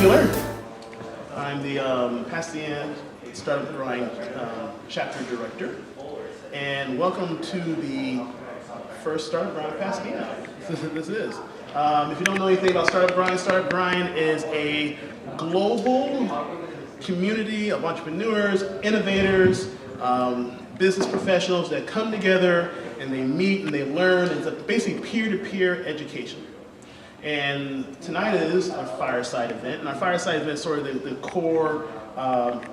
Wheeler. I'm the Pasadena Startup Grind Chapter Director. And welcome to the first Startup Grind Pasadena. This is. If you don't know anything about Startup Grind is a global community of entrepreneurs, innovators, business professionals that come together and they meet and they learn. It's basically peer-to-peer education. And tonight is our fireside event, and our fireside event is sort of the core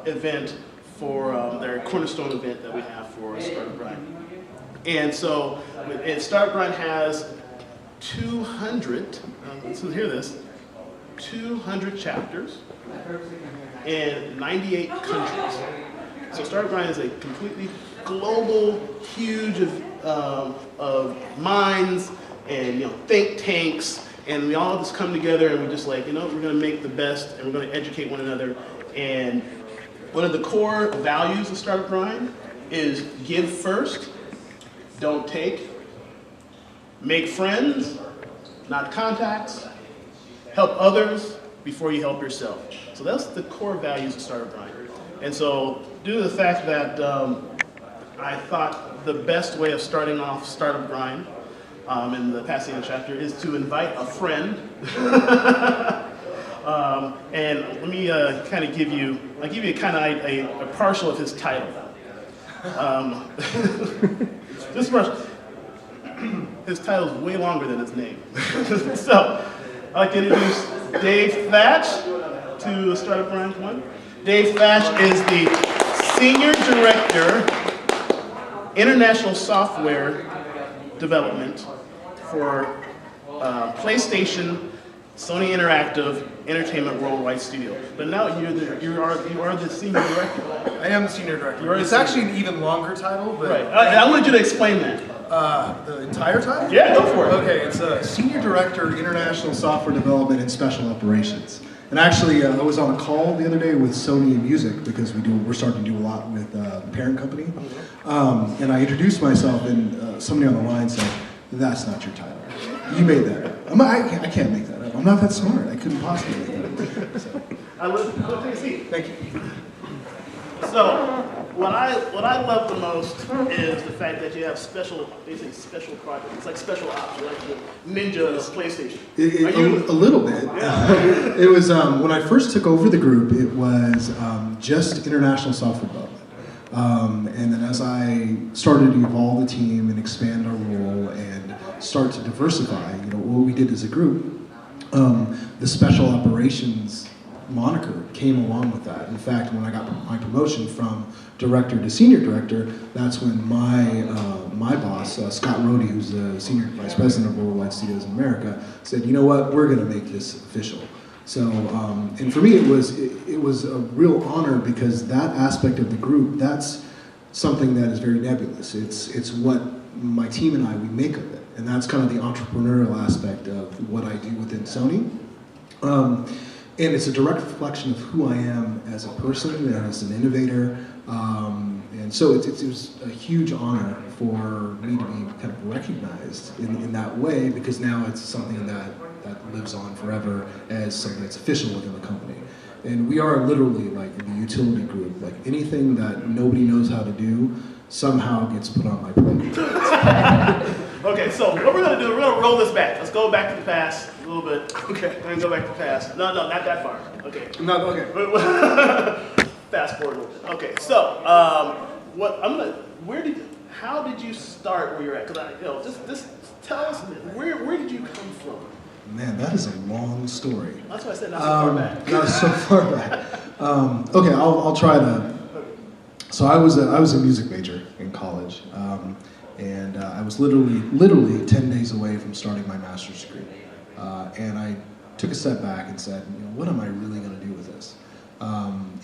event for their cornerstone event that we have for Startup Grind. And so, Startup Grind has 200, let's hear this, 200 chapters in 98 countries. So Startup Grind is a completely global, huge of minds and think tanks. And we all just come together and we're just like, we're going to make the best and we're going to educate one another. And one of the core values of Startup Grind is give first, don't take, make friends, not contacts, help others before you help yourself. So that's the core values of Startup Grind. And so due to the fact that I thought the best way of starting off Startup Grind in the Pasadena chapter is to invite a friend. And let me kind of give you kind of a partial of his title. This partial, his title is way longer than his name. So I'd like to introduce Dave Thach to Startup Grind. Come on. Dave Thach is the Senior Director, International Software Development for PlayStation, Sony Interactive, Entertainment Worldwide Studio. But now you are the senior director. I am the senior director. It's actually an even longer title, but right. I wanted you to explain that. The entire title? Yeah, go for it. Okay, it's Senior Director, International Software Development and Special Operations. And actually, I was on a call the other day with Sony Music because we're starting to do a lot with the parent company. And I introduced myself, and somebody on the line said, "That's not your title. You made that up." I can't make that up. I'm not that smart. I couldn't possibly make that up. So. Go take a seat. Thank you. So, what I love the most is the fact that you have basically special projects. It's like special ops. You're like the ninja of PlayStation. A little bit. Yeah. It was when I first took over the group. It was just international software development, and then as I started to evolve the team and expand our role and start to diversify, what we did as a group, the special operations moniker came along with that. In fact, when I got my promotion from director to senior director, that's when my boss, Scott Rohde, who's the senior vice president of Worldwide Studios in America, said, "You know what? We're going to make this official." So, and for me, it was a real honor because that aspect of the group, that's something that is very nebulous. It's what my team and we make of it, and that's kind of the entrepreneurial aspect of what I do within Sony. And it's a direct reflection of who I am as a person and as an innovator. And so it was a huge honor for me to be kind of recognized in that way because now it's something that lives on forever as something that's official within the company. And we are literally like the utility group. Like anything that nobody knows how to do somehow gets put on my plate. Okay, so what we're going to do, we're going to roll this back. Let's go back to the past a little bit. Okay. We're going to go back to the past. No, not that far. Okay. No, okay. Fast forward a little bit. Okay, so how did you start where you're at? Because just tell us, where did you come from? Man, that is a long story. That's why I said not so far back. Not so far back. Okay, I'll try to. So I was a music major in college. And I was literally 10 days away from starting my master's degree. And I took a step back and said, what am I really going to do with this?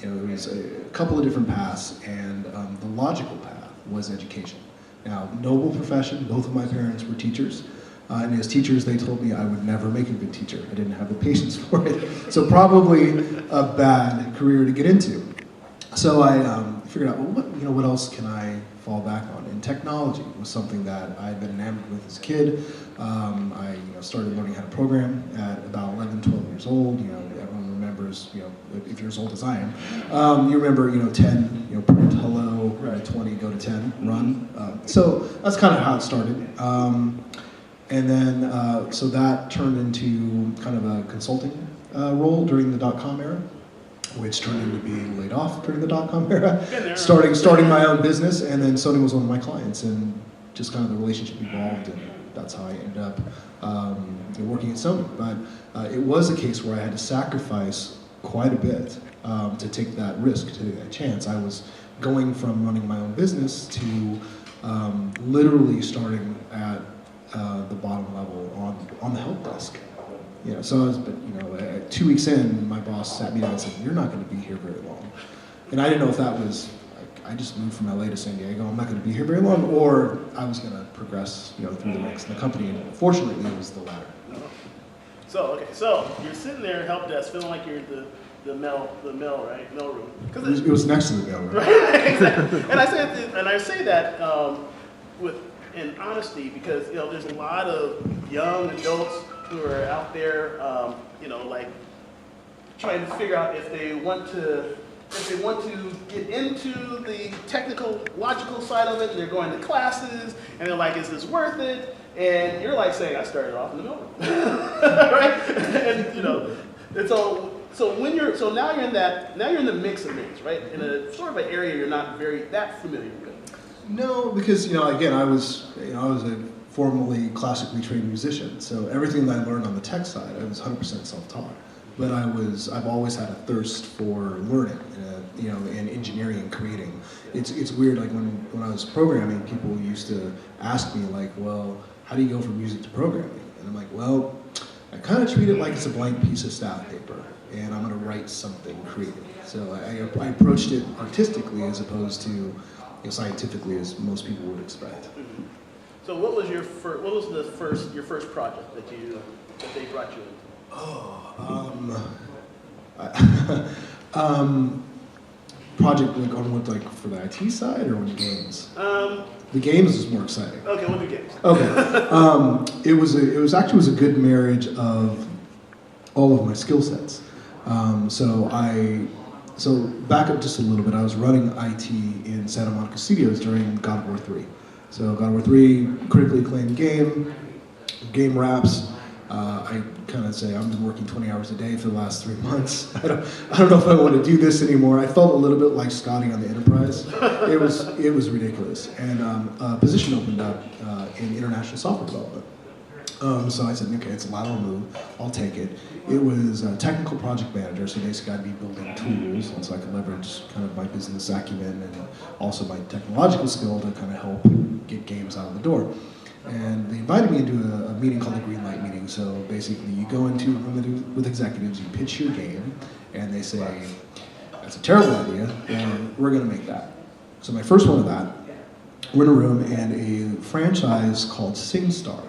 It was a couple of different paths, and the logical path was education. Now, noble profession, both of my parents were teachers. And as teachers, they told me I would never make a good teacher. I didn't have the patience for it. So probably a bad career to get into. So I figured out, well, what else can I fall back on? And technology was something that I had been enamored with as a kid. I started learning how to program at about 11, 12 years old. Everyone remembers whoever's, if you're as old as I am, you remember, 10, print hello, 20, go to 10, run. So that's kind of how it started. And then, so that turned into kind of a consulting role during the dot-com era, which turned into being laid off during the dot-com era, starting my own business, and then Sony was one of my clients, and just kind of the relationship evolved, and that's how I ended up working at Sony. But it was a case where I had to sacrifice quite a bit to take that risk, to take that chance. I was going from running my own business to literally starting at the bottom level on the help desk. So I was, 2 weeks in, my boss sat me down and said, "You're not going to be here very long." And I didn't know if that was, I just moved from LA to San Diego, I'm not going to be here very long, or I was going to progress, through the ranks in the company. And fortunately, it was the latter. So you're sitting there at help desk, feeling like you're in the mill, right? Mill room. It was next to the mill, right? Right, exactly. And I say that in honesty, because there's a lot of young adults who are out there, like trying to figure out if they want to get into the technical, logical side of it, and they're going to classes, and they're like, "Is this worth it?" And you're like saying, "I started off in the middle," right? And now you're in the mix of things, right? In a sort of an area you're not that familiar with. No, because again, I was a formerly classically trained musician, so everything that I learned on the tech side, I was 100% self-taught. But I've always had a thirst for learning, and engineering and creating. It's weird, like when I was programming, people used to ask me like, "Well, how do you go from music to programming?" And I'm like, "Well, I kind of treat it like it's a blank piece of staff paper, and I'm going to write something creative." So I approached it artistically as opposed to scientifically, as most people would expect. Mm-hmm. So what was your first project that they brought you into? Project like for the IT side or with games? The games is more exciting. Okay, we'll do games. Okay. It was actually a good marriage of all of my skill sets. So back up just a little bit. I was running IT in Santa Monica Studios during God of War 3. So God of War 3, critically acclaimed game wraps. I kind of say I've been working 20 hours a day for the last 3 months. I don't know if I want to do this anymore. I felt a little bit like Scotty on the Enterprise. It was ridiculous. And a position opened up in international software development. So I said, okay, it's a lateral move. I'll take it. It was a technical project manager, so basically I'd be building tools, and so I could leverage kind of my business acumen and also my technological skill to kind of help get games out of the door. And they invited me into a meeting called the Green Light meeting. So basically you go into a room with executives, you pitch your game, and they say, "That's a terrible idea, and we're going to make that." So my first one of that, we're in a room, and a franchise called SingStar,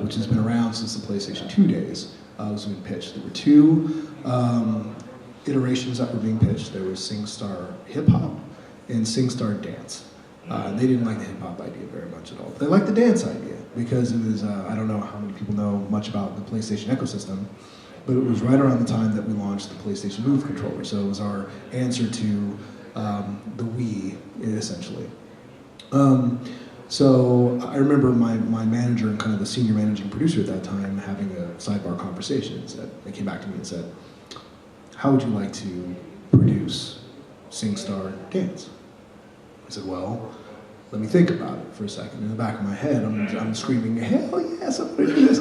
which has been around since the PlayStation 2 days, was being pitched. There were two iterations that were being pitched. There was SingStar Hip Hop and SingStar Dance. They didn't like the hip hop idea very much at all. They liked the dance idea because it was, I don't know how many people know much about the PlayStation ecosystem, but it was right around the time that we launched the PlayStation Move controller. So it was our answer to the Wii, essentially. So I remember my manager and kind of the senior managing producer at that time having a sidebar conversation. They came back to me and said, "How would you like to produce SingStar Dance?" I said, "Well, let me think about it for a second." In the back of my head, I'm screaming, "Hell yes, I'm going to do this!"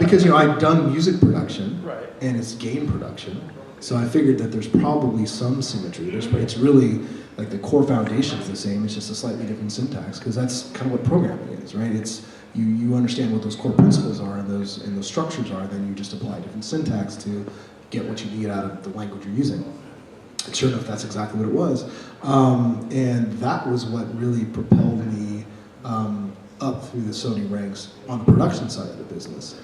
Because I'd done music production, right, and it's game production, so I figured that there's probably some symmetry. It's really like the core foundation is the same. It's just a slightly different syntax, because that's kind of what programming is, right? It's you understand what those core principles are and those structures are, then you just apply different syntax to get what you need out of the language you're using. And sure enough, that's exactly what it was. And that was what really propelled me up through the Sony ranks on the production side of the business.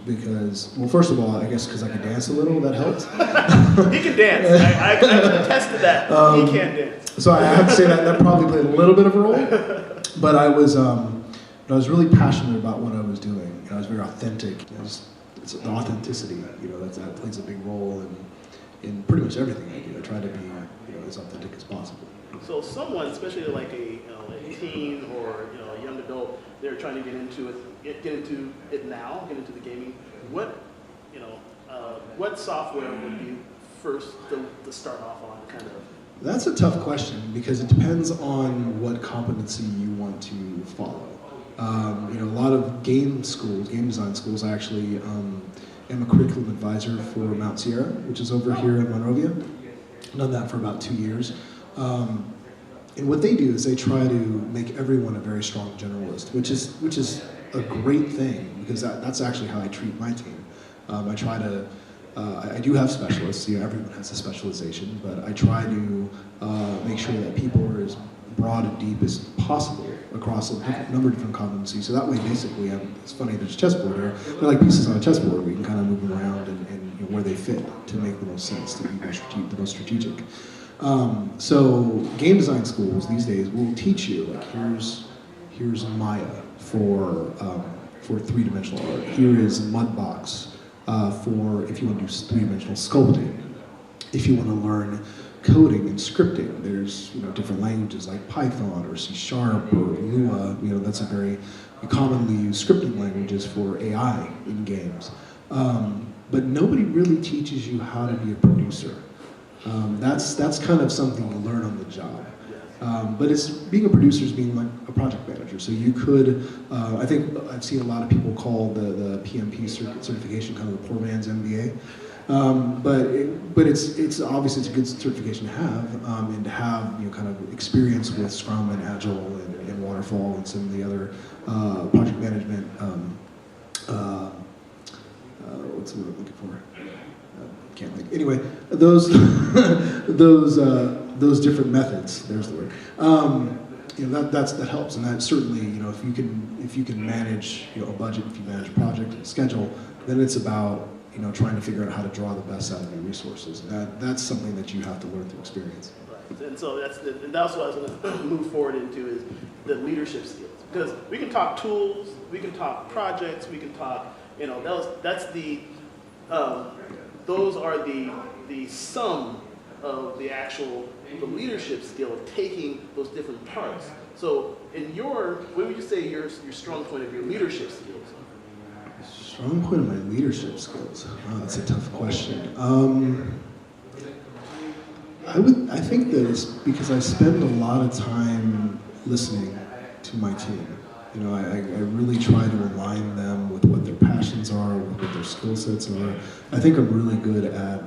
Because, well, first of all, I guess because I could dance a little, that helped. He can dance. I can attest to that. He can dance. So I have to say that probably played a little bit of a role. But I was really passionate about what I was doing. I was very authentic. it's the authenticity. That plays a big role in pretty much everything I do. I try to be as authentic as possible. So someone, especially like a teen or a young adult, they're trying to get into it now, get into the gaming. What software would be first to start off on, kind of? That's a tough question because it depends on what competency you want to follow. A lot of game design schools, I actually am a curriculum advisor for Mount Sierra, which is over here in Monrovia. I've done that for about 2 years. And what they do is they try to make everyone a very strong generalist, which is a great thing because that's actually how I treat my team. I try to, I do have specialists, everyone has a specialization, but I try to make sure that people are as broad and deep as possible across a number of different competencies. So that way, basically, it's funny, there's a chessboard there. They're like pieces on a chessboard. We can kind of move them around and where they fit to make the most sense, to be the most strategic. So game design schools these days will teach you, like, here's Maya for three-dimensional art. Here is Mudbox for if you want to do three-dimensional sculpting. If you want to learn coding and scripting, there's different languages like Python or C# or Lua. That's a very commonly used scripting languages for AI in games. But nobody really teaches you how to be a producer. That's kind of something you learn on the job. But being a producer is being like a project manager. So you could, I think I've seen a lot of people call the PMP certification kind of the poor man's MBA. But it's obviously it's a good certification to have, and to have kind of experience with Scrum and Agile and Waterfall and some of the other project management. What's the word I'm looking for? Can't think. Anyway, those those different methods. There's the word. That helps, and that certainly if you can manage a budget, if you manage a project and schedule, then it's about trying to figure out how to draw the best out of your resources. That's something that you have to learn through experience. Right. And so that's what I was going to move forward into is the leadership skills, because we can talk tools, we can talk projects, we can talk those are the sum of the leadership skill of taking those different parts. So what would you say your strong point of your leadership skills are? Strong point of my leadership skills? Oh, that's a tough question. I think that it's because I spend a lot of time listening to my team. I really try to align them with what their passions are, with what their skill sets are. I think I'm really good at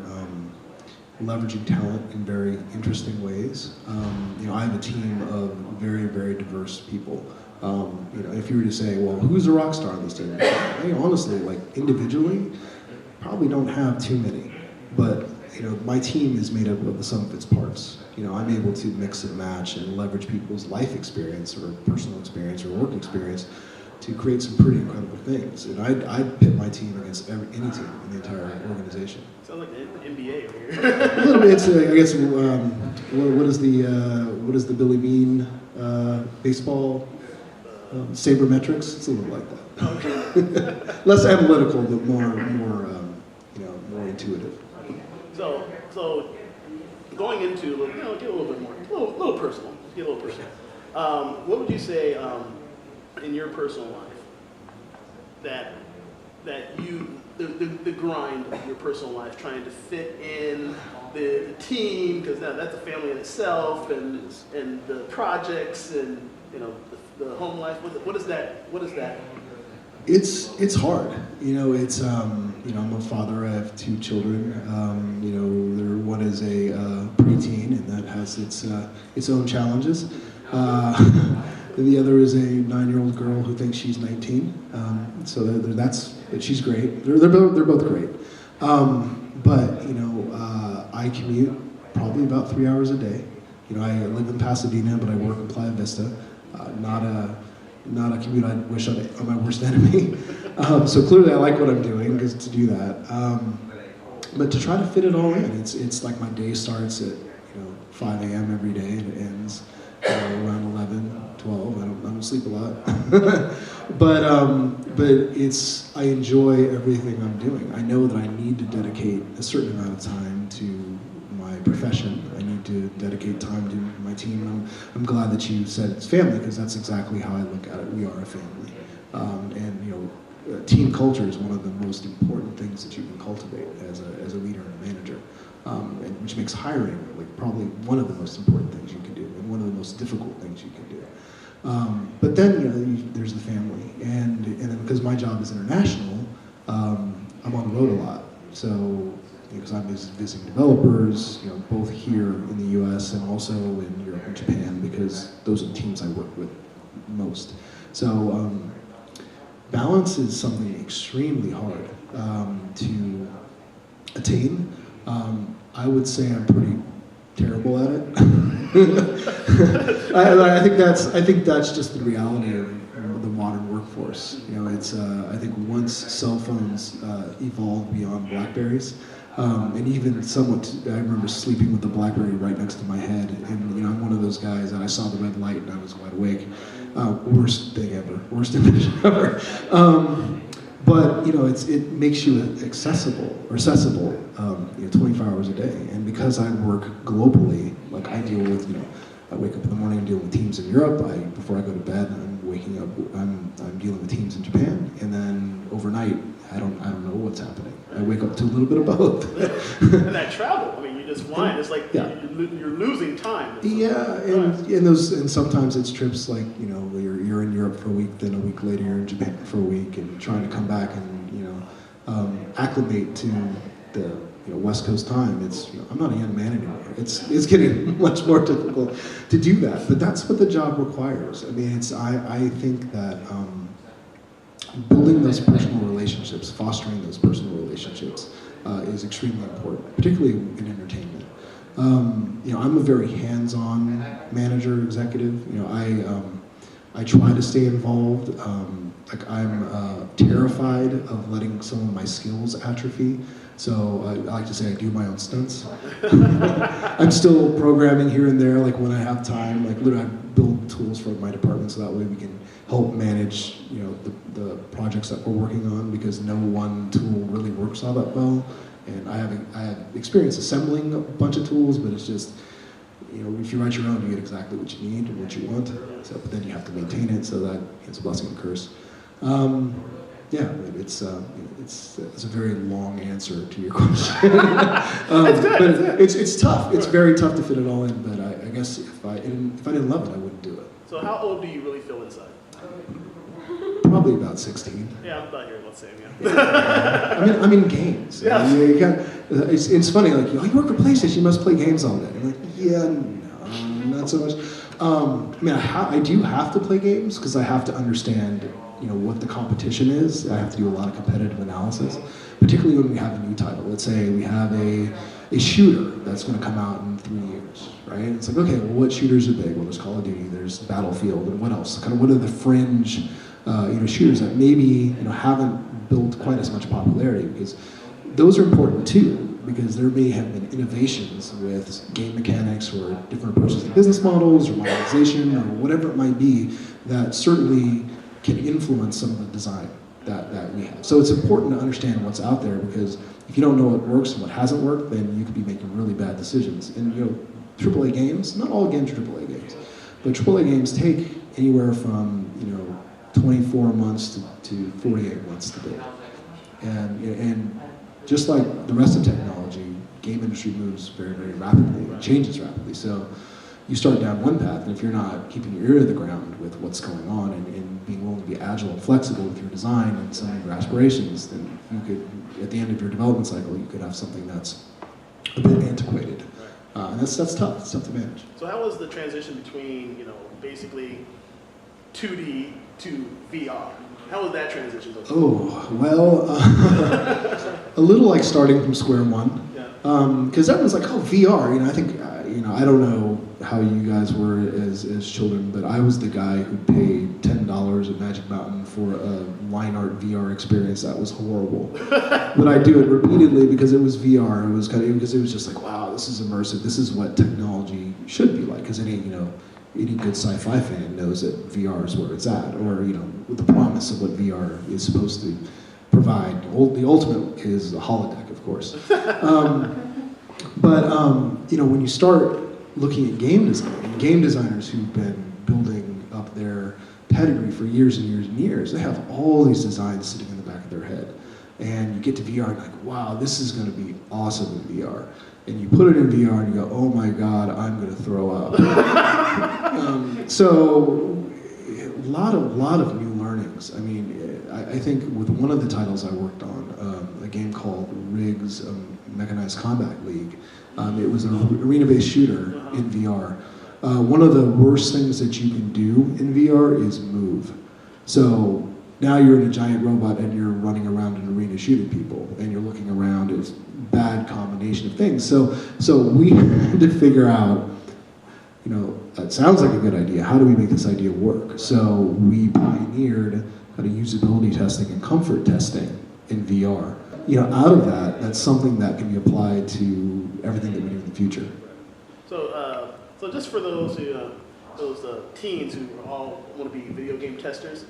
leveraging talent in very interesting ways. I have a team of very, very diverse people. If you were to say, well, who's a rock star on this team? Honestly, like individually, probably don't have too many. But my team is made up of the sum of its parts. I'm able to mix and match and leverage people's life experience or personal experience or work experience to create some pretty incredible things. And I'd pit my team against any team in the entire organization. Sounds like the NBA over here. A little bit. I guess what is the Billy Bean baseball sabermetrics? It's a little like that. Okay. Less analytical, but more intuitive. So going into get a little bit more, a little personal. Get a little personal. What would you say in your personal life that you the grind of your personal life, trying to fit in the team, because that's a family in itself, and the projects and the home life. What is that? It's hard. I'm a father. I have 2 children. One is a preteen, and that has its own challenges. The other is a 9-year-old girl who thinks she's 19. She's great. They're both great. But I commute probably about 3 hours a day. I live in Pasadena, but I work in Playa Vista. Not a commute I'd wish on my worst enemy. So clearly I like what I'm doing to do that. But to try to fit it all in, it's like my day starts at 5 a.m. every day and it ends around 11, 12. I don't sleep a lot. but I enjoy everything I'm doing. I know that I need to dedicate a certain amount of time to my profession. I need to dedicate time to my team. And I'm glad that you said it's family, because that's exactly how I look at it. We are a family. Team culture is one of the most important things that you can cultivate as a leader and a manager, and which makes hiring like probably one of the most important things you can do, and one of the most difficult things you can do. But then there's the family, and then because my job is international, I'm on the road a lot. So because I'm visiting developers, both here in the U.S. and also in Europe and Japan, because those are the teams I work with most. So balance is something extremely hard to attain. I would say I'm pretty terrible at it. I think that's just the reality of the modern workforce. I think once cell phones evolved beyond Blackberries, and even somewhat, I remember sleeping with the BlackBerry right next to my head, and I'm one of those guys that I saw the red light and I was wide awake. Worst thing ever, worst invention ever. But it makes you accessible 24 hours a day. And because I work globally, like I deal with, I wake up in the morning and deal with teams in Europe. Before I go to bed, I'm waking up, I'm dealing with teams in Japan, and then overnight, I don't know what's happening. I wake up to a little bit of both. And that travel, you just flying. It's like you're losing time. Yeah, and sometimes it's trips like you're in Europe for a week, then a week later you're in Japan for a week, and trying to come back and acclimate to the West Coast time. I'm not a young man anymore. It's getting much more difficult to do that, but that's what the job requires. I think that building those personal relationships, fostering those personal relationships, is extremely important, particularly in entertainment. I'm a very hands-on manager, executive. I try to stay involved. I'm terrified of letting some of my skills atrophy. So I like to say I do my own stunts. I'm still programming here and there, like when I have time. Like literally, I build tools for my department so that way we can help manage, the projects that we're working on, because no one tool really works all that well. And I have experience assembling a bunch of tools, but it's just, if you write your own, you get exactly what you need and what you want. So, but then you have to maintain it, so that it's a blessing and a curse. It's a very long answer to your question. But it's tough. It's very tough to fit it all in. But I guess if I didn't love it, I wouldn't do it. So how old do you really feel inside? Probably about 16. Yeah, I'm about here about the same. Yeah. I'm in games. Yeah. It's funny. Like you work for PlayStation, you must play games all day. I'm like, yeah, no, not so much. I do have to play games because I have to understand, what the competition is. I have to do a lot of competitive analysis, particularly when we have a new title. Let's say we have a shooter that's going to come out in 3 years, right? It's like, okay, well, what shooters are big? Well, there's Call of Duty, there's Battlefield, and what else? Kind of what are the fringe, shooters that maybe haven't built quite as much popularity? Because those are important too, because there may have been innovations with game mechanics or different approaches to business models or monetization or whatever it might be that certainly can influence some of the design that we have. So it's important to understand what's out there, because if you don't know what works and what hasn't worked, then you could be making really bad decisions. And AAA games, not all games are AAA games, but AAA games take anywhere from 24 months to 48 months to build. And just like the rest of technology, game industry moves very, very rapidly and changes rapidly. So you start down one path, and if you're not keeping your ear to the ground with what's going on and being willing to be agile and flexible with your design and some of your aspirations, then you could, at the end of your development cycle, you could have something that's a bit antiquated. And that's tough. It's tough to manage. So how was the transition between, basically 2D to VR? How was that transition? Oh, well, a little like starting from square one. Because everyone's like, oh, VR. I think, I don't know how you guys were as children, but I was the guy who paid $10 at Magic Mountain for a line art VR experience that was horrible. But I do it repeatedly because it was VR. Because it was just like, wow, this is immersive. This is what technology should be like. Because any any good sci-fi fan knows that VR is where it's at, or with the promise of what VR is supposed to provide. The ultimate is a holodeck, of course. When you start looking at game design, game designers who've been building up their pedigree for years and years and years, they have all these designs sitting in the back of their head. And you get to VR and you're like, wow, this is going to be awesome in VR. And you put it in VR and you go, oh my God, I'm going to throw up. So a lot of new learnings. I mean, I think with one of the titles I worked on, a game called Riggs Mechanized Combat League, it was an arena-based shooter in VR. One of the worst things that you can do in VR is move. So now you're in a giant robot and you're running around an arena shooting people, and you're looking around. It's bad combination of things. So we had to figure out, that sounds like a good idea. How do we make this idea work? So we pioneered kind of usability testing and comfort testing in VR. Out of that, that's something that can be applied to everything that we do in the future. So just for those teens who all want to be video game testers,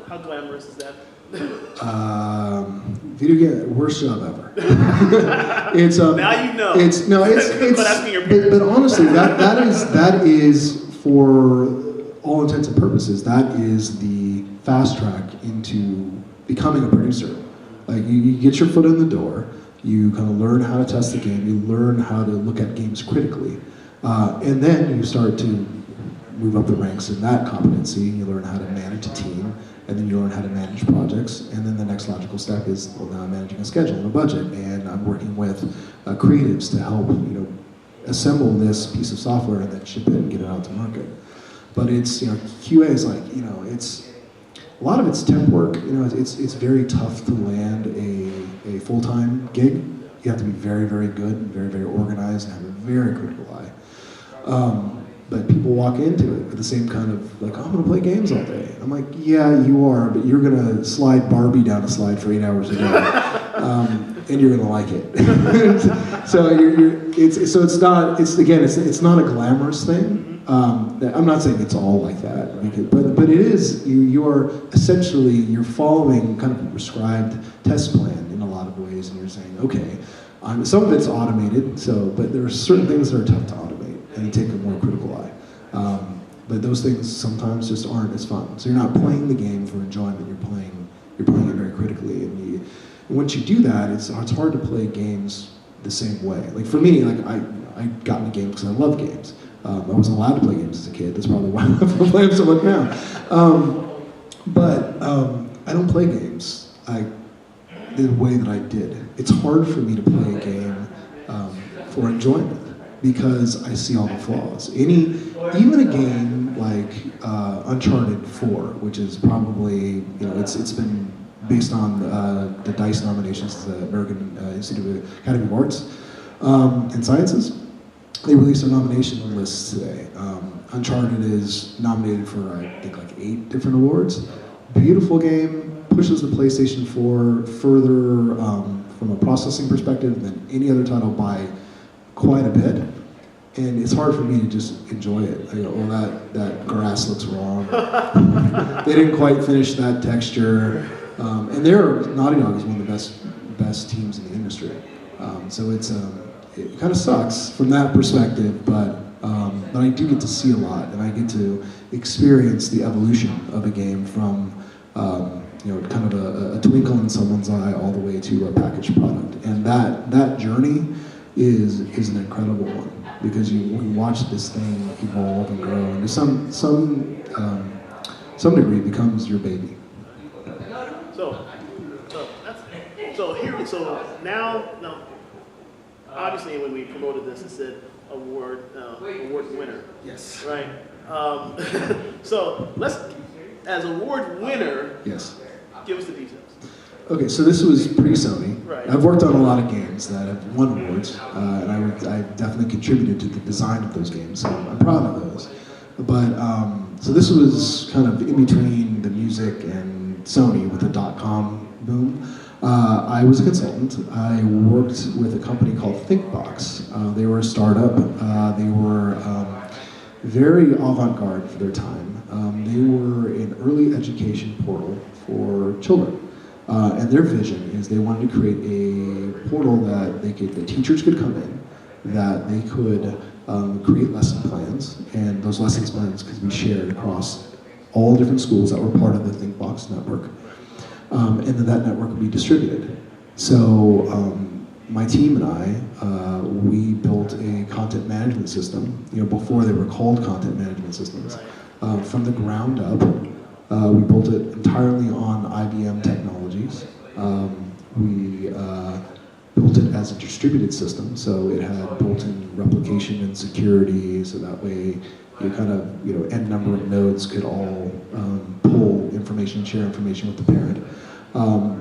how glamorous is that? Video game, worst job ever. It's now you know. It's but asking your parents. But honestly, that is for all intents and purposes, that is the fast track into becoming a producer. Like you get your foot in the door, you kind of learn how to test the game, you learn how to look at games critically, and then you start to move up the ranks in that competency. You learn how to manage a team, and then you learn how to manage projects, and then the next logical step is, well, now I'm managing a schedule and a budget, and I'm working with creatives to help assemble this piece of software and then ship it and get it out to market. But it's QA is like it's a lot of it's temp work. It's very tough to land a full-time gig. You have to be very, very good and very, very organized and have a very critical eye. But people walk into it with the same kind of like, I'm going to play games all day. I'm like, yeah, you are, but you're going to slide Barbie down a slide for 8 hours a day, and you're going to like it. So it's not a glamorous thing. I'm not saying it's all like that, but it is. You are essentially you're following kind of a prescribed test plan in a lot of ways, and you're saying, okay, some of it's automated. But there are certain things that are tough to automate and take a more critical eye. But those things sometimes just aren't as fun. So you're not playing the game for enjoyment. You're playing it very critically. And once you do that, it's hard to play games the same way. Like for me, I got into games because I love games. I wasn't allowed to play games as a kid. That's probably why I play them so much now. But I don't play games the way that I did. It's hard for me to play a game for enjoyment because I see all the flaws. Even a game like Uncharted 4, which is probably it's been based on the DICE nominations to the American Institute of Academy of Arts and Sciences. They released their nomination lists today. Uncharted is nominated for, I think, 8 different awards. Beautiful game, pushes the PlayStation 4 further from a processing perspective than any other title by quite a bit. And it's hard for me to just enjoy it. I go, oh, that grass looks wrong. They didn't quite finish that texture. And Naughty Dog is one of the best teams in the industry. So it kind of sucks from that perspective, but I do get to see a lot, and I get to experience the evolution of a game from kind of a twinkle in someone's eye all the way to a packaged product. And that journey is an incredible one, because you watch this thing evolve and grow, and to some degree it becomes your baby. So now, obviously when we promoted this, it said award winner. Yes. Right. So as award winner. Yes. Give us the details. Okay, so this was pre-Sony. Right. I've worked on a lot of games that have won awards, and I definitely contributed to the design of those games, so I'm proud of those. But, so this was kind of in between the music and Sony with the .com boom. I was a consultant. I worked with a company called Thach. They were a startup. very avant-garde for their time. They were an early education portal for children. And their vision is they wanted to create a portal that the teachers could come in, that they could create lesson plans, and those lesson plans could be shared across all different schools that were part of the ThinkBox network. And then that network would be distributed. So my team and I, we built a content management system, before they were called content management systems, from the ground up. We built it entirely on IBM technologies. We built it as a distributed system, so it had built-in replication and security, so that way you kind of, n number of nodes could all pull information, share information with the parent.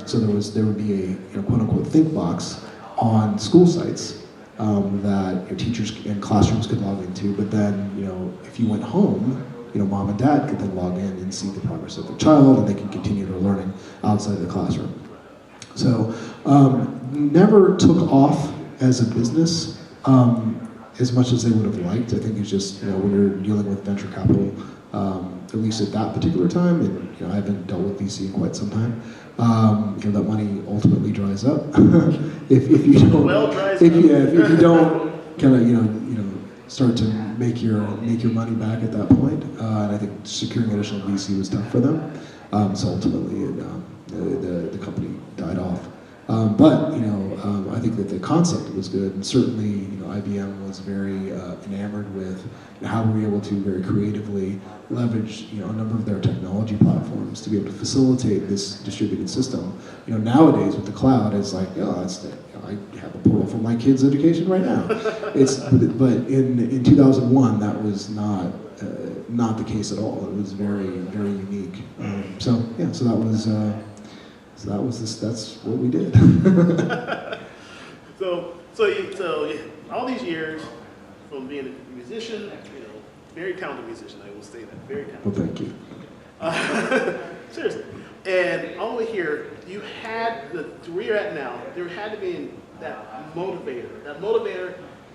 So there would be a quote-unquote ThinkBox on school sites that your teachers and classrooms could log into, but then, if you went home, mom and dad could then log in and see the progress of their child, and they can continue their learning outside the classroom. So, never took off as a business as much as they would have liked. I think it's just, when you're dealing with venture capital, at least at that particular time, and I haven't dealt with VC in quite some time, that money ultimately dries up. if you don't, if you don't kind of, start to make your money back at that point, and I think securing additional VC was tough for them. So ultimately, the company died off. But I think that the concept was good, and certainly IBM was very enamored with how we were able to very creatively leverage a number of their technology platforms to be able to facilitate this distributed system. Nowadays with the cloud, it's like, I have a portal for my kids' education right now. But in 2001, that was not the case at all. It was very, very unique. So that's what we did. So all these years from being a musician, very talented musician, I will say that, very talented. Well, thank you. Seriously. And all the way here, you had where you're at now, there had to be that motivator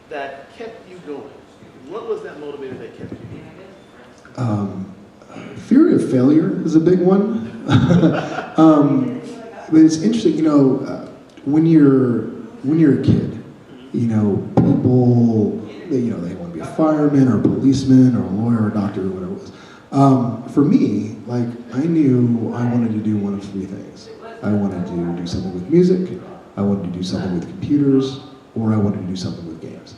that kept you going. What was that motivator that kept you going? Fear of failure is a big one. But it's interesting, when you're a kid, people, they want to be a fireman or a policeman or a lawyer or a doctor or whatever it was. For me, I knew I wanted to do one of three things. I wanted to do something with music, I wanted to do something with computers, or I wanted to do something with games.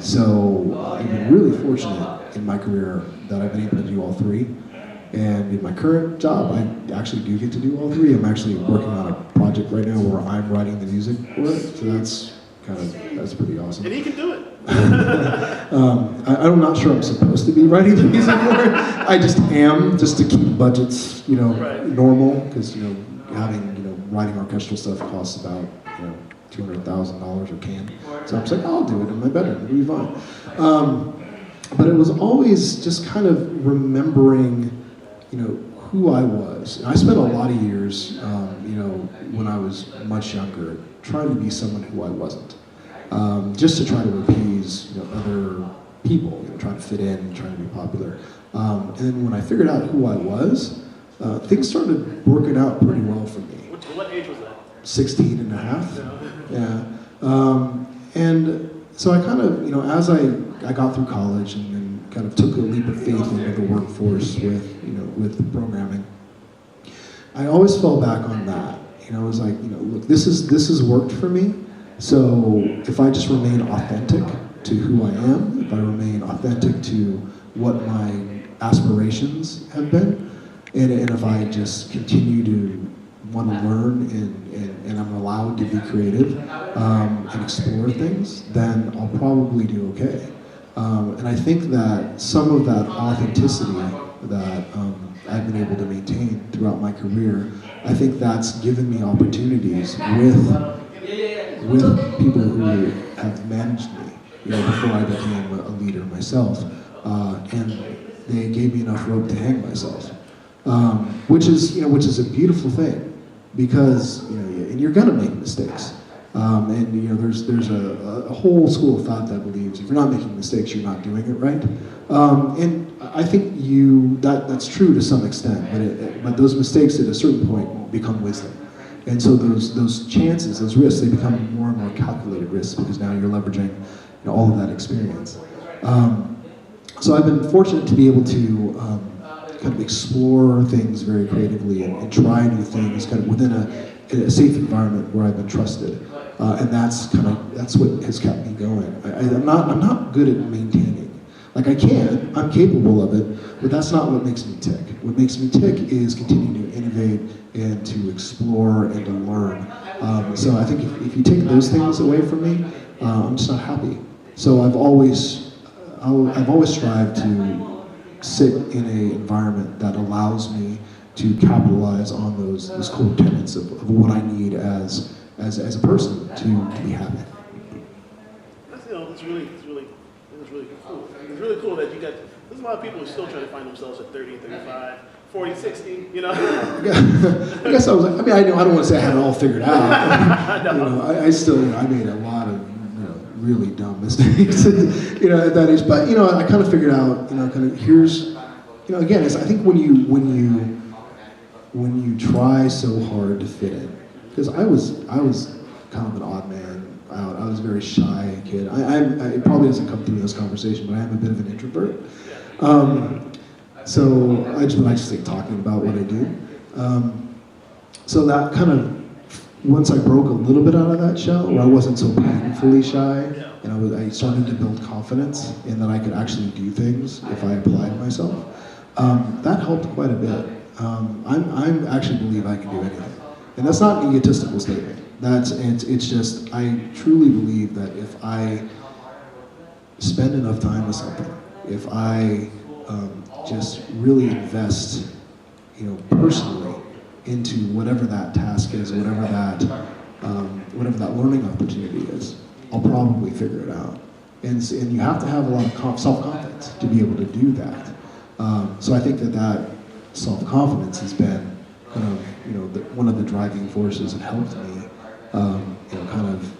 So I've been really fortunate in my career that I've been able to do all three. And in my current job, I actually do get to do all three. I'm actually working on a project right now where I'm writing the music for it. So that's pretty awesome. And he can do it. I'm not sure I'm supposed to be writing the music for it. I just am, just to keep budgets, normal, because writing orchestral stuff costs about $200,000 a can. So I'm just like, I'll do it in my bedroom. It'll be fine. But it was always just kind of remembering, who I was. I spent a lot of years, when I was much younger, trying to be someone who I wasn't. Just to try to appease other people, trying to fit in, trying to be popular. And then when I figured out who I was, things started working out pretty well for me. What age was that? 16 and a half. Yeah. And so I kind of, as I got through college and kind of took a leap of faith into the workforce with programming, I always fell back on that. I was like, look, this has worked for me. So if I just remain authentic to who I am, if I remain authentic to what my aspirations have been, and if I just continue to want to learn and I'm allowed to be creative and explore things, then I'll probably do okay. And I think that some of that authenticity that I've been able to maintain throughout my career, I think that's given me opportunities with people who have managed me, before I became a leader myself, and they gave me enough rope to hang myself, which is a beautiful thing, because and you're gonna make mistakes, And you know, there's a whole school of thought that believes if you're not making mistakes, you're not doing it right. And I think that's true to some extent, but those mistakes at a certain point become wisdom. And so those chances, those risks, they become more and more calculated risks because now you're leveraging all of that experience. So I've been fortunate to be able to kind of explore things very creatively and try new things kind of within a safe environment where I've been trusted. And that's what has kept me going. I'm not good at maintaining. Like I'm capable of it, but that's not what makes me tick. What makes me tick is continuing to innovate and to explore and to learn. So I think if you take those things away from me, I'm just not happy. So I've always strived to sit in an environment that allows me to capitalize on those core tenets of what I need as a person to be happy. It's really cool. It's really cool that you got. There's a lot of people who are still trying to find themselves at 30, 35, 40, 60. You know. I guess I was. I mean, I don't want to say I had it all figured out. No. You know, I still. I made a lot of really dumb mistakes. At that age. But I kind of figured out. Kind of here's. Again, I think when you try so hard to fit in, because I was kind of an odd man out. I was a very shy kid. It probably doesn't come through in this conversation, but I am a bit of an introvert. So I just like talking about what I do. So that kind of, once I broke a little bit out of that shell, where I wasn't so painfully shy, and I started to build confidence in that I could actually do things if I applied myself. That helped quite a bit. I actually believe I can do anything. And that's not an egotistical statement. It's just, I truly believe that if I spend enough time with something, if I just really invest, personally into whatever that task is, whatever that learning opportunity is, I'll probably figure it out. And you have to have a lot of self-confidence to be able to do that. So I think that self-confidence has been kind of, one of the driving forces that helped me, kind of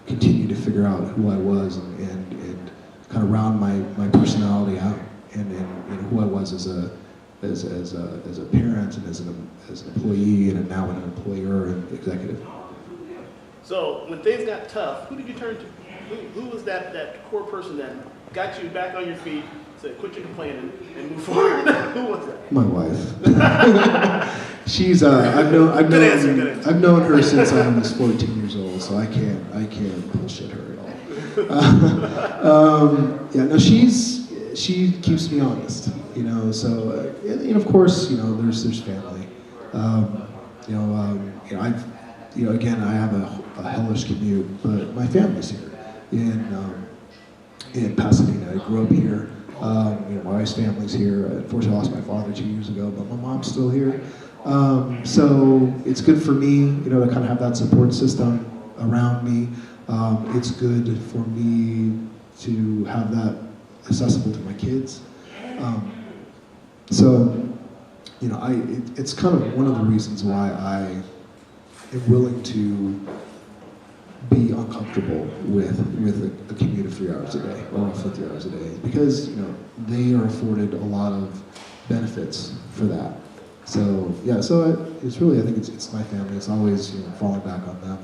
continue to figure out who I was and kind of round my personality out and who I was as a parent and as an employee and now an employer and executive. So when things got tough, who did you turn to? Who was that core person that got you back on your feet, said quit your complaining and move forward? Who was that? My wife. She's I've known her since I was 14 years old, so I can't bullshit her at all. She keeps me honest, So and of course, there's family. Again, I have a hellish commute, but my family's here in Pasadena. I grew up here. My wife's family's here. Unfortunately, I lost my father 2 years ago, but my mom's still here. So it's good for me, to kind of have that support system around me. It's good for me to have that accessible to my kids. It's kind of one of the reasons why I am willing to be uncomfortable with a commute of 3 hours a day, or roughly 3 hours a day, because they are afforded a lot of benefits for that. So it's really, I think it's my family. It's always falling back on them.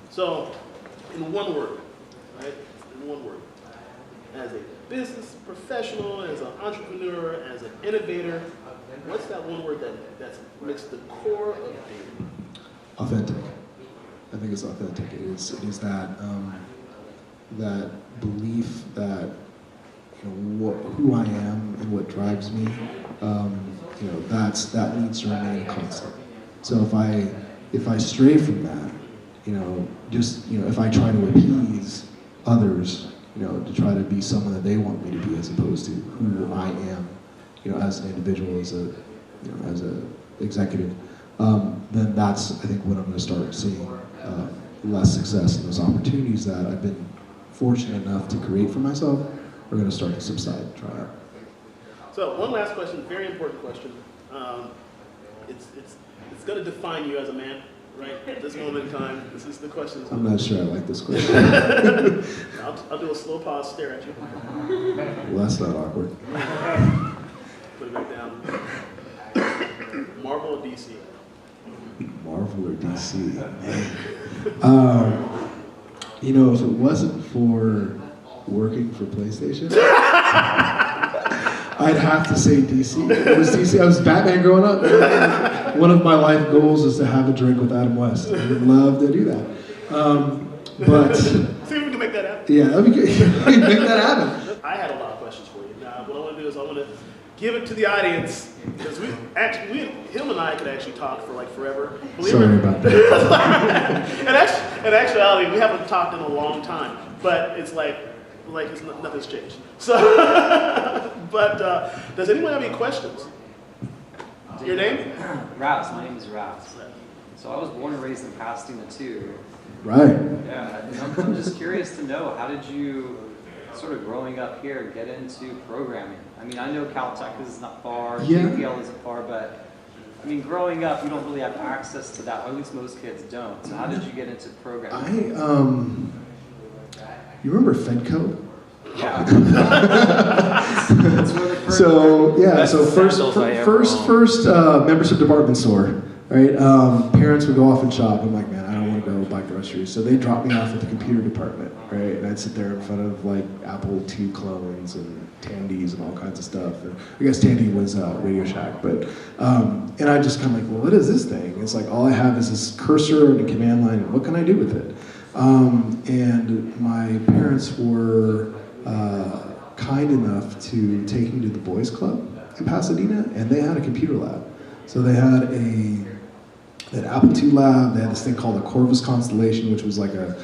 So, in one word, right? In one word, as a business professional, as an entrepreneur, as an innovator, what's that one word that makes the core of dating? Authentic. I think it's authentic. It is that that belief that who I am and what drives me. That needs to remain constant. So if I stray from that, if I try to appease others, to try to be someone that they want me to be as opposed to who I am, as an individual, as a executive, then that's, I think, when I'm going to start seeing less success in those opportunities that I've been fortunate enough to create for myself are going to start to subside, dry out. So one last question, very important question. It's going to define you as a man, right at this moment in time? This is the question. I'm not sure I like this question. I'll do a slow pause, stare at you. Well, that's not awkward. Put it back down. Marvel or DC? Marvel or DC? If it wasn't for working for PlayStation, I'd have to say DC. It was DC. I was Batman growing up. One of my life goals is to have a drink with Adam West. I would love to do that. But see if we can make that happen. yeah, that'd be good. Make that happen. I had a lot of questions for you. Now, what I want to do is I want to give it to the audience because him and I could actually talk for like forever. Sorry about that. In actuality, we haven't talked in a long time, but it's like nothing's changed. So, but does anyone have any questions? Your name? Rouse. My name is Rouse. So I was born and raised in Pasadena too. Right. Yeah. And I'm just curious to know, how did you, sort of growing up here, get into programming? I mean, I know Caltech is not far, Yeah. JPL isn't far, but I mean, growing up, you don't really have access to that, or at least most kids don't. So how did you get into programming? You remember Fedco? Yeah. That's where the first first membership department store, right? Parents would go off and shop. I'm like, man, I don't want to go buy groceries. So they dropped me off at the computer department, right? And I'd sit there in front of like Apple II clones and Tandies and all kinds of stuff. And I guess Tandy was Radio Shack, but and I just kind of like, well, what is this thing? It's like all I have is this cursor and a command line. And what can I do with it? And my parents were kind enough to take me to the boys club in Pasadena, and they had a computer lab. So they had an Apple II lab. They had this thing called a Corvus Constellation, which was like an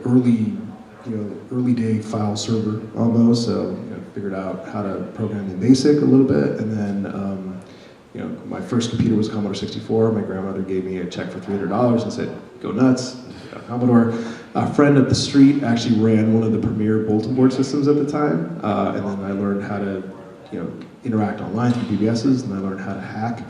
early day file server almost. So figured out how to program in BASIC a little bit, and then my first computer was Commodore 64. My grandmother gave me a check for $300 and said, "Go nuts." Commodore. A friend up the street actually ran one of the premier bulletin board systems at the time, and then I learned how to, interact online through BBSs, and I learned how to hack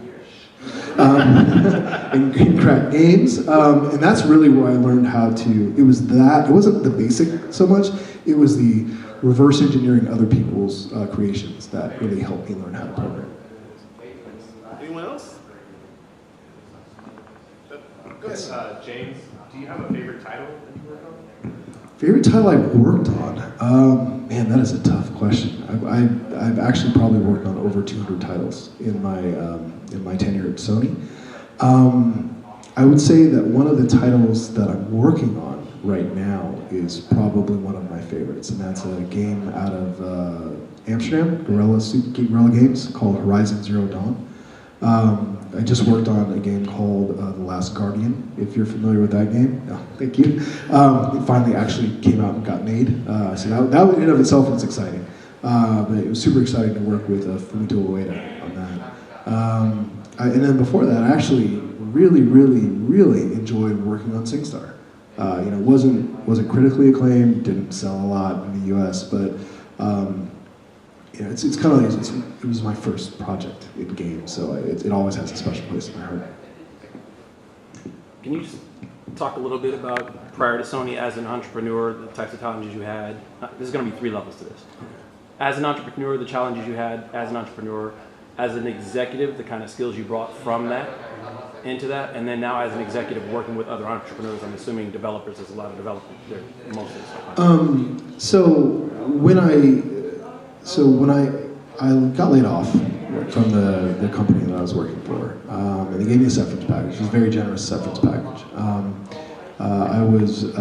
and crack games, and that's really where I learned how to. It wasn't the BASIC so much. It was the reverse engineering other people's creations that really helped me learn how to program. Anyone else? Go ahead. James, do you have a favorite title that you work on? Favorite title I've worked on? Man, that is a tough question. I've actually probably worked on over 200 titles in my tenure at Sony. I would say that one of the titles that I'm working on right now is probably one of my favorites, and that's a game out of Amsterdam, Guerrilla Games, called Horizon Zero Dawn. I just worked on a game called The Last Guardian, if you're familiar with that game. No, thank you. It finally actually came out and got made, so that in and of itself was exciting. But it was super exciting to work with Fumito Ueda on that. And then before that, I actually really enjoyed working on SingStar. Wasn't critically acclaimed, didn't sell a lot in the U.S., but it's kind of like it was my first project in games, so it always has a special place in my heart. Can you just talk a little bit about, prior to Sony, as an entrepreneur, the types of challenges you had? There's going to be 3 levels to this. As an entrepreneur, the challenges you had as an entrepreneur, as an executive, the kind of skills you brought from that into that, and then now as an executive working with other entrepreneurs. I'm assuming developers, there's a lot of development there, mostly. So when I got laid off from the company that I was working for, and they gave me a severance package. It was a very generous severance package. I was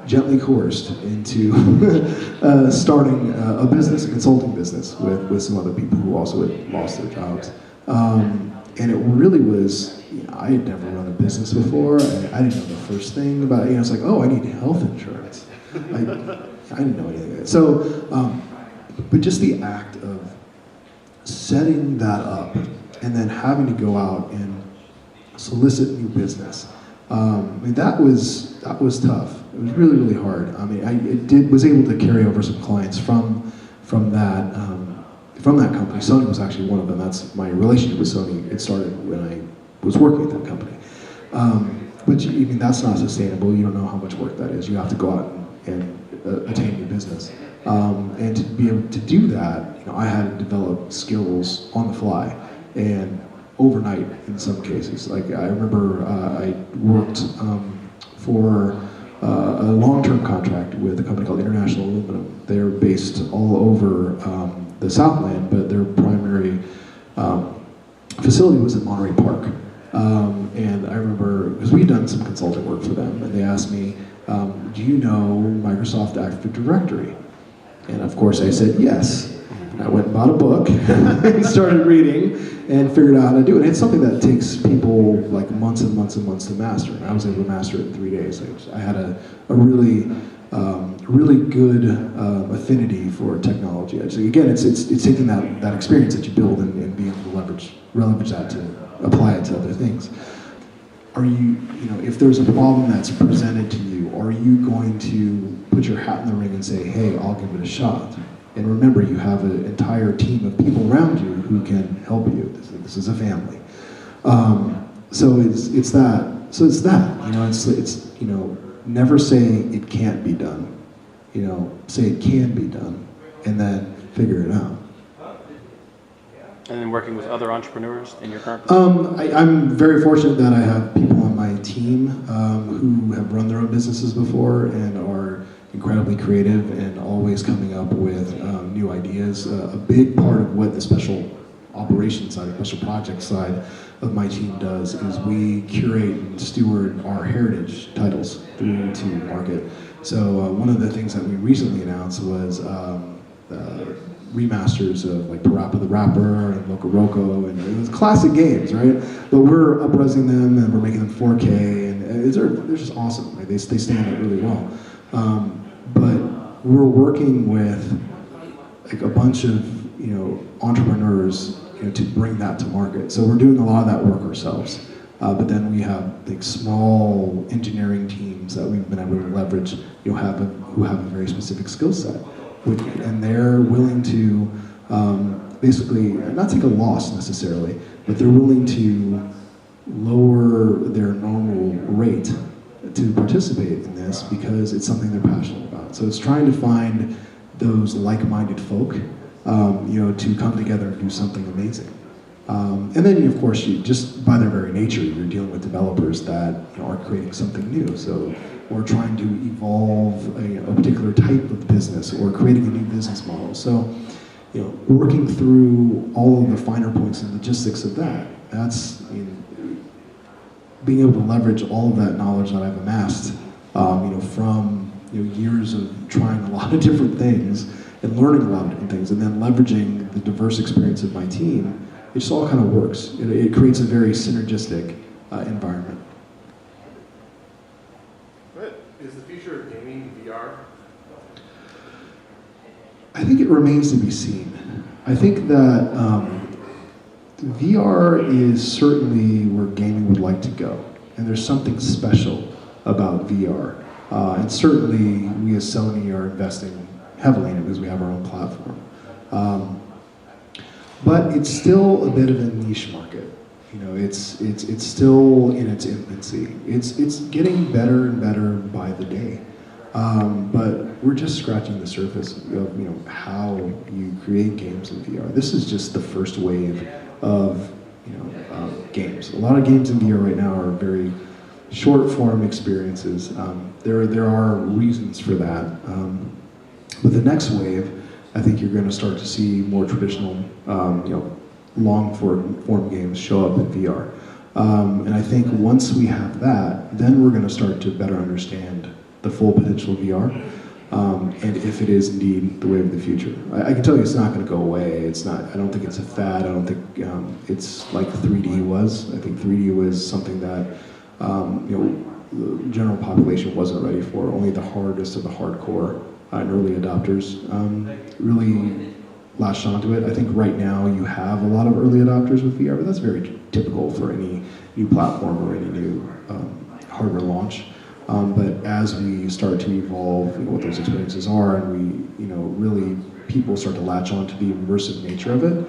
gently coerced into starting a consulting business with some other people who also had lost their jobs. And it really was, I had never run a business before. I didn't know the first thing about it. It's like, oh, I need health insurance. I didn't know anything of it. So, but just the act of setting that up and then having to go out and solicit new business, that was tough. It was really hard. I was able to carry over some clients from that company. Sony was actually one of them. That's my relationship with Sony. It started when I was working at that company. but I mean, that's not sustainable. You don't know how much work that is. You have to go out and attain your business. And to be able to do that, I had to develop skills on the fly and overnight in some cases. Like I remember I worked for a long-term contract with a company called International Aluminum. They're based all over the Southland, but their primary facility was in Monterey Park. And I remember, because we'd done some consulting work for them, and they asked me, do you know Microsoft Active Directory? And of course I said yes. And I went and bought a book and started reading and figured out how to do it. And it's something that takes people like months and months and months to master. And I was able to master it in 3 days. I had a really good affinity for technology. Again, it's taking that experience that you build and being able to leverage that to apply it to other things. Are you, if there's a problem that's presented to you, are you going to put your hat in the ring and say, hey, I'll give it a shot? And remember, you have an entire team of people around you who can help you. This is a family. So it's that. So it's that. It's never say it can't be done. Say it can be done, and then figure it out. And then working with other entrepreneurs in your current position? I'm very fortunate that I have people on my team who have run their own businesses before and are incredibly creative and always coming up with new ideas. A big part of what the special operations side, special project side of my team does is we curate and steward our heritage titles through to market. So one of the things that we recently announced was remasters of like Parappa the Rapper and Loco Roco, and it was classic games, right? But we're upresing them and we're making them 4K, and they're just awesome. Right? They stand out really well. But we're working with like a bunch of entrepreneurs to bring that to market. So we're doing a lot of that work ourselves. But then we have like small engineering teams that we've been able to leverage. Who have a very specific skill set. And they're willing to basically not take a loss necessarily, but they're willing to lower their normal rate to participate in this because it's something they're passionate about. So it's trying to find those like-minded folk, to come together and do something amazing. And then, of course, just by their very nature, you're dealing with developers that are creating something new. So, or trying to evolve a particular type of business, or creating a new business model. So, working through all of the finer points and logistics of that. That's being able to leverage all of that knowledge that I've amassed, from years of trying a lot of different things and learning a lot of different things, and then leveraging the diverse experience of my team. It just all kind of works. It creates a very synergistic environment. Is the future of gaming VR? I think it remains to be seen. I think that VR is certainly where gaming would like to go. And there's something special about VR. And certainly we as Sony are investing heavily in it because we have our own platform. But it's still a bit of a niche market. It's still in its infancy. It's getting better and better by the day. But we're just scratching the surface of how you create games in VR. This is just the first wave of games. A lot of games in VR right now are very short form experiences. There are reasons for that. But the next wave, I think you're going to start to see more traditional, long form games show up in VR. And I think once we have that, then we're going to start to better understand the full potential of VR, and if it is indeed the way of the future. I can tell you it's not going to go away. It's not. I don't think it's a fad. I don't think it's like 3D was. I think 3D was something that the general population wasn't ready for. Only the hardest of the hardcore and early adopters really latched onto it. I think right now you have a lot of early adopters with VR, but that's very typical for any new platform or any new hardware launch. But as we start to evolve what those experiences are, and we, really people start to latch on to the immersive nature of it,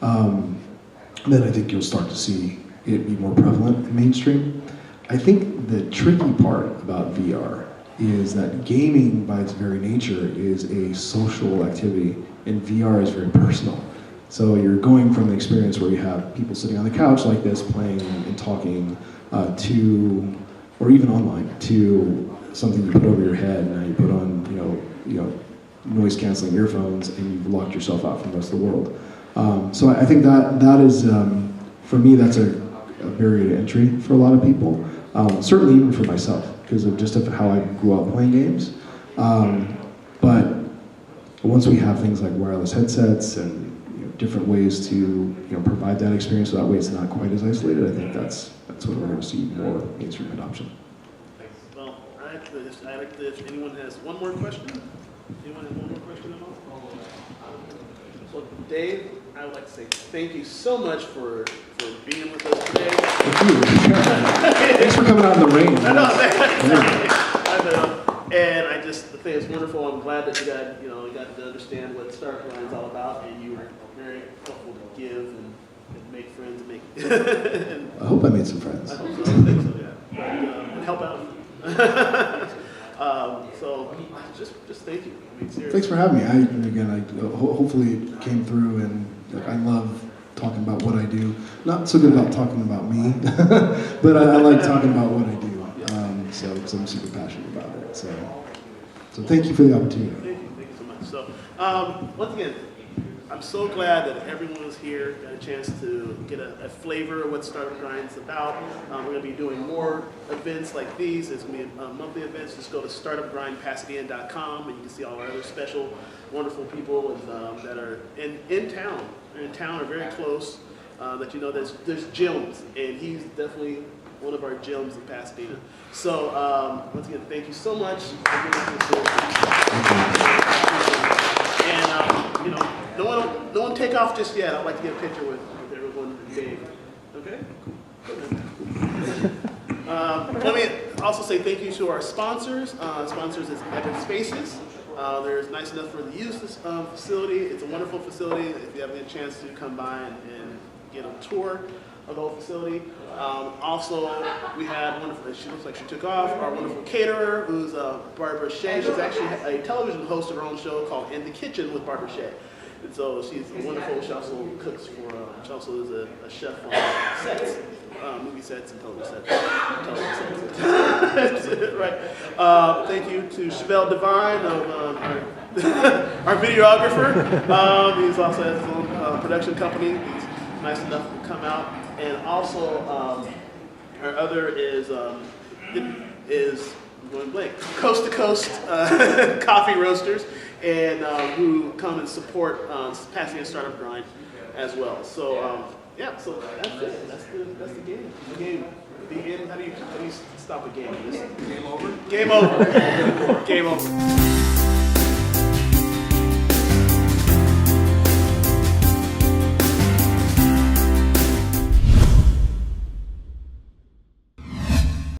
then I think you'll start to see it be more prevalent in mainstream. I think the tricky part about VR is that gaming by its very nature is a social activity, and VR is very personal. So you're going from an experience where you have people sitting on the couch like this playing and talking to, or even online, to something you put over your head, and now you put on noise canceling earphones, and you've locked yourself out from the rest of the world. So I think that is, for me, that's a barrier to entry for a lot of people. Certainly even for myself, because of just how I grew up playing games. But once we have things like wireless headsets and different ways to provide that experience, so that way it's not quite as isolated, I think that's when we're going to see more mainstream adoption. Thanks. Well, if anyone has one more question. Anyone have one more question at all? So Dave, I would like to say thank you so much for being with us today. Thank you. Thanks for coming out in the rain. I know. And I just think it's wonderful. I'm glad that you got to understand what StartUp is all about, and you were very helpful to give and make friends and make. And I hope I made some friends. I hope so. I think so. Yeah. And help out. So just thank you. I mean, seriously. Thanks for having me. Hopefully it came through, and I love talking about what I do. Not so good about talking about me, but I like talking about what I do. Because I'm super passionate about it. So thank you for the opportunity. Thank you so much. So once again, I'm so glad that everyone was here, got a chance to get a flavor of what Startup Grind is about. We're going to be doing more events like these. It's going to be monthly events. Just go to startupgrindpasadena.com, and you can see all our other special, wonderful people that are in town. In town or very close. That there's gyms, and he's definitely one of our gyms in Pasadena. So once again, thank you so much. And no one take off just yet. I'd like to get a picture with everyone and Dave. Okay? Let me also say thank you to our sponsors. Sponsors is Epic Spaces. They're nice enough for the use this facility. It's a wonderful facility. If you have a chance to come by and get a tour of the whole facility. Also, we had she looks like she took off, our wonderful caterer, who's Barbara Shea. She's actually a television host of her own show called In the Kitchen with Barbara Shea. And so she's wonderful. She also cooks she also is a chef on sets, movie sets and television sets. Right. Thank you to Chevelle Devine, our videographer. He's also has his own production company. He's nice enough to come out. And also, our other is I'm going blank. Coast to Coast Coffee Roasters, and who come and support Pasadena Startup Grind as well. So so that's it. That's the game. The game. How do you stop a game? Game over. Game over. Game over.